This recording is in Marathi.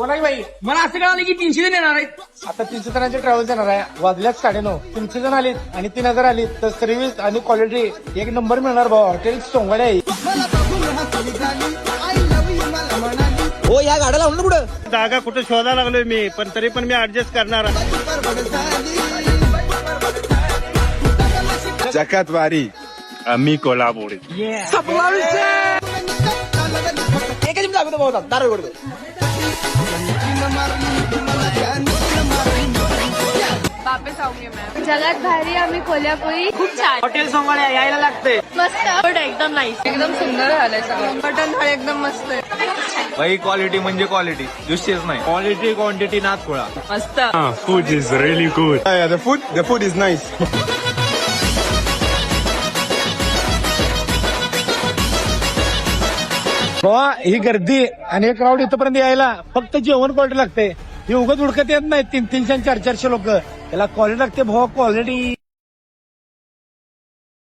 कोणाही बाई मला असं कळालं की 300 जण येणार आहेत. आता 300 जणांचे ट्रॅव्हल्स येणार आहे. वाजल्याच 9:30. 300 जण आलीत आणि 3000 आलीत तर सर्व्हिस आणि क्वालिटी एक नंबर मिळणार भाऊ. हॉटेल सोंगाडे आहे. हो या गाड्या लावून कुठं जागा कुठे शोधायला लागलोय मी, पण तरी पण मी ऍडजस्ट करणार. जकातवारी आम्ही कोल्हापुरी. एकच मिनिट लागतो भाऊ दार उघडतो. वापस आऊंगी मैं. जगात भारी आम्ही कोल्हापुरी. खूप छान. हॉटेल सोंगाड्या यायला लागते. मस्त. फूड एकदम नाईस. एकदम सुंदर झालंय सगळं. मटन थाळी एकदम मस्त आहे. भाई क्वालिटी म्हणजे क्वालिटी, दुसरीच नाही. क्वालिटी क्वांटिटी नाथ खोळा. मस्त. Food is really good. Yeah, the food is nice. भावा ही गर्दी आणि एक क्राऊड इथपर्यंत यायला फक्त जेवण क्वालिटी लागते. हे उगाच उडकत येत नाही 300-400 लोक. त्याला क्वालिटी लागते भावा, क्वालिटी.